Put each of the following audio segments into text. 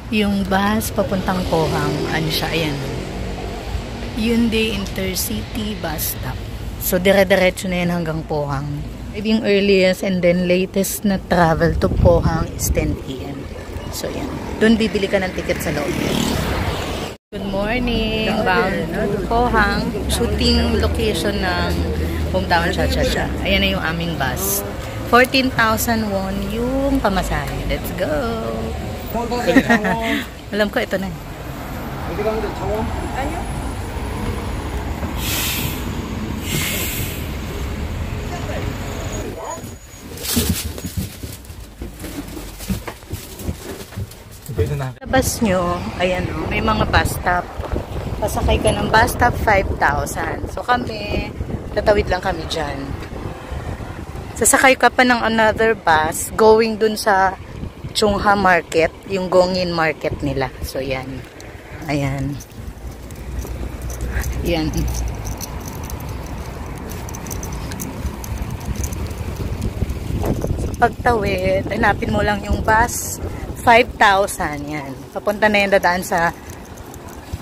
Yung bus papuntang Pohang, ano siya, ayan. Hyundai Intercity Bus Stop. So, dire-diretso na yan hanggang Pohang. Yung earliest and then latest na travel to Pohang is 10 AM. So, yan. Doon bibili ka ng ticket sa loob. Good morning! Bound to Pohang. Shooting location ng Hometown Cha-Cha-Cha. Ayan na yung aming bus. 14,000 won yung pamasahe. Let's go! Alam ko, ito na. Sa bus nyo, ayan o, may mga bus stop. Pasakay ka ng bus stop, 5,000. So kami, tatawid lang kami dyan. Sasakay ka pa ng another bus going dun sa Chungha Market, yung Gongin Market nila. So, yan. Ayan. Yan. So, pagtawid, hanapin mo lang yung bus, 5,000. Yan. Papunta na yan dadaan sa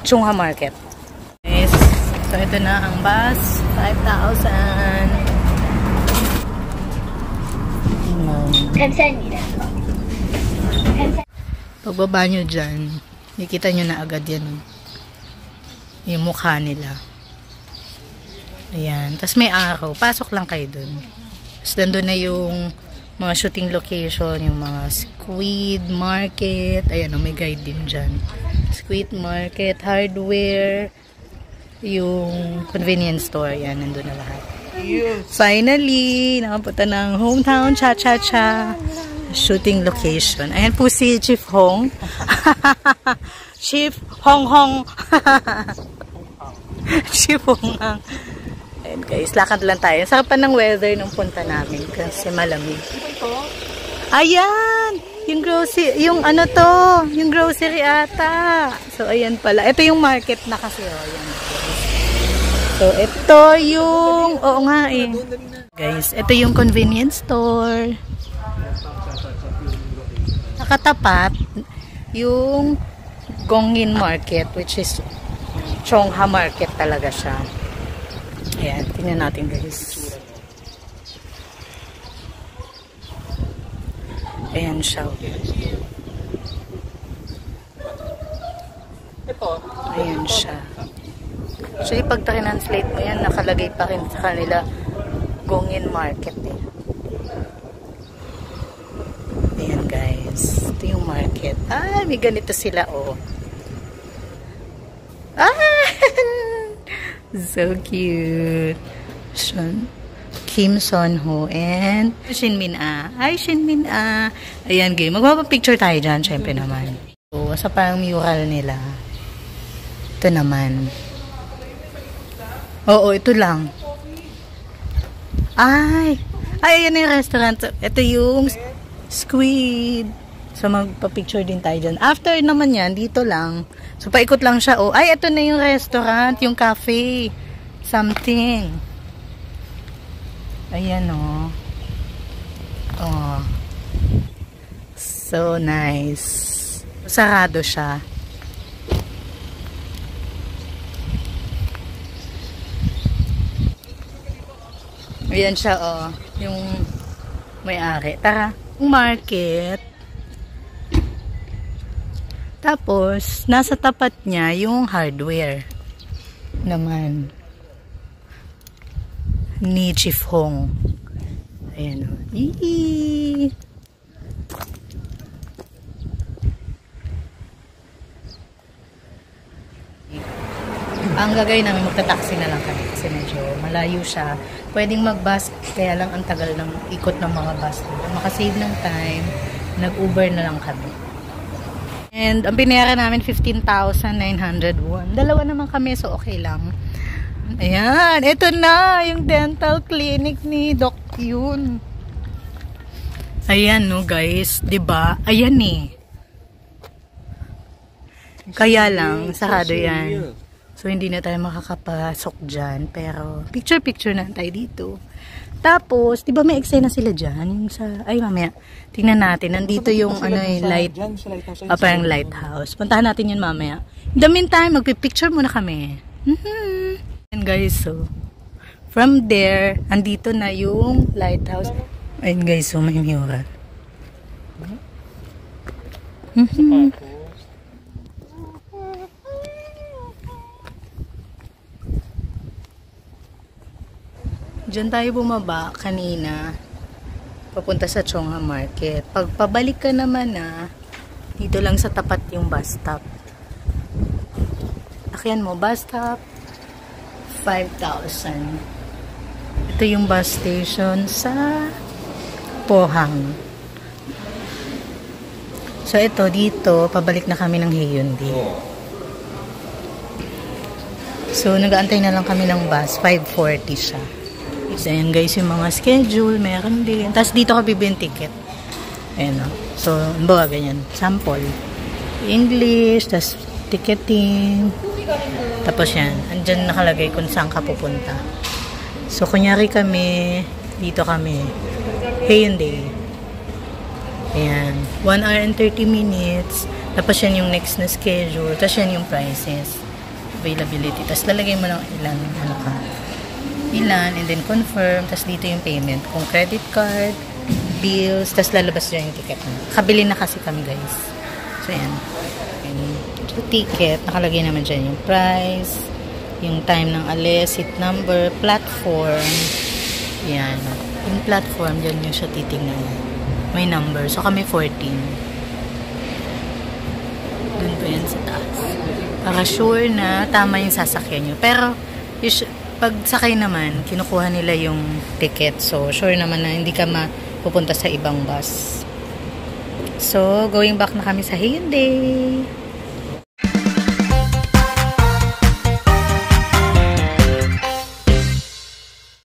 Chungha Market. Yes. So, ito na ang bus, 5,000. Pagbaba nyo dyan, nakikita nyo na agad yan. Yung mukha nila. Ayan. Tapos may araw. Pasok lang kayo dun. Tapos nandun na yung mga shooting location, yung mga Squid Market. Ayan o, may guide din dyan. Squid Market, hardware, yung convenience store. Ayan, nandun na lahat. Finally, nakapunta ng Hometown Cha-Cha-Cha shooting location. Ayan po si Chief Hong. Chief Hong Hong. Chief Hong Hong. Ayan guys, lakad lang tayo. Sarap pa ng weather nung punta namin kasi malamig. Ayan! Yung grocery, yung ano to, yung grocery ata. So, ayan pala. Ito yung market na kasi. Oh, ayan. So, ito yung... Oo nga eh. Guys, ito yung convenience store. Nakatapat yung Gongin Market, which is Chungha Market talaga siya. Ayan, tingnan natin guys. Ayan siya. Ayan siya. Actually, pag translate mo yan, nakalagay pa rin sa kanila Gongin Market eh. Ayan guys. Ito yung market. Ah, may ganito sila oh. Ah! So cute. Kim Son Ho and Shin Min Ah. Hi Shin Min Ah. Ayan game. Magpapapicture tayo dyan, syempre naman. So, sa parang mural nila. Ito naman. Oo, ito lang. Ay, ayan na yung restaurant. Ito yung Squid. So, magpa-picture din tayo dyan. After naman yan, dito lang. So, paikot lang siya. Oh, ay, ito na yung restaurant, yung cafe. Something. Ayan, oh. Oh. So, nice. Sarado siya. Ayan siya, oh. Yung may-ari. Tara, market. Tapos, nasa tapat niya yung hardware. Naman. Ni Chief Hong. Ayan, oh. Eee! Ang gagawin namin, magta-taxi na lang kami kasi medyo malayo siya. Pwedeng mag-bus, kaya lang ang tagal ng ikot ng mga bus. Makasave ng time, nag-Uber na lang kami. And ang binayaran namin, 15,900 won. Dalawa naman kami, so okay lang. Ayan, ito na yung dental clinic ni Doc Yun. Ayan no guys, 'di ba? Ayan eh. Kaya lang, sarado yan. So, hindi na tayo makakapasok dyan. Pero, picture-picture na tayo dito. Tapos, di ba may eksena sila dyan? Yung sa, ay, mamaya. Tingnan natin. Nandito yung, parang lighthouse. Puntahan natin yun mamaya. In the meantime, magpipicture muna kami. And guys, so, from there, andito na yung lighthouse. Ayun guys, so, may mural. Diyan tayo bumaba kanina papunta sa Chongha Market. Pag pabalik ka naman dito lang sa tapat yung bus stop. Akyan mo, bus stop 5,000. Ito yung bus station sa Pohang. So ito dito, pabalik na kami ng Haeundae. So nag-aantay na lang kami ng bus, 5:40 siya. So, ayan guys, yung mga schedule, meron din. Tapos dito ka bibili yung ticket. Ayan o. So, bawa ganyan. Sample. English, tapos ticketing. Tapos yan. Andyan nakalagay kung saan ka pupunta. So, kunyari kami, dito kami. Haeundae. Ayan. 1 hour and 30 minutes. Tapos yan yung next na schedule. Tapos yan yung prices. Availability. Tapos lalagay mo lang ilan, and then confirm, tas dito yung payment kung credit card, bills, tas lalabas dyan yung ticket mo. Kabili na kasi kami guys. So yan, so ticket, nakalagay naman dyan yung price, yung time ng alis, seat number, platform, yan, yung platform dyan yung siya titignan, may number, so kami 14 dun po yan sa taas para sure na tama yung sasakyan nyo, pero pag sakay naman, kinukuha nila yung ticket. So, sure naman na hindi ka mapupunta sa ibang bus. So, going back na kami sa Haeundae.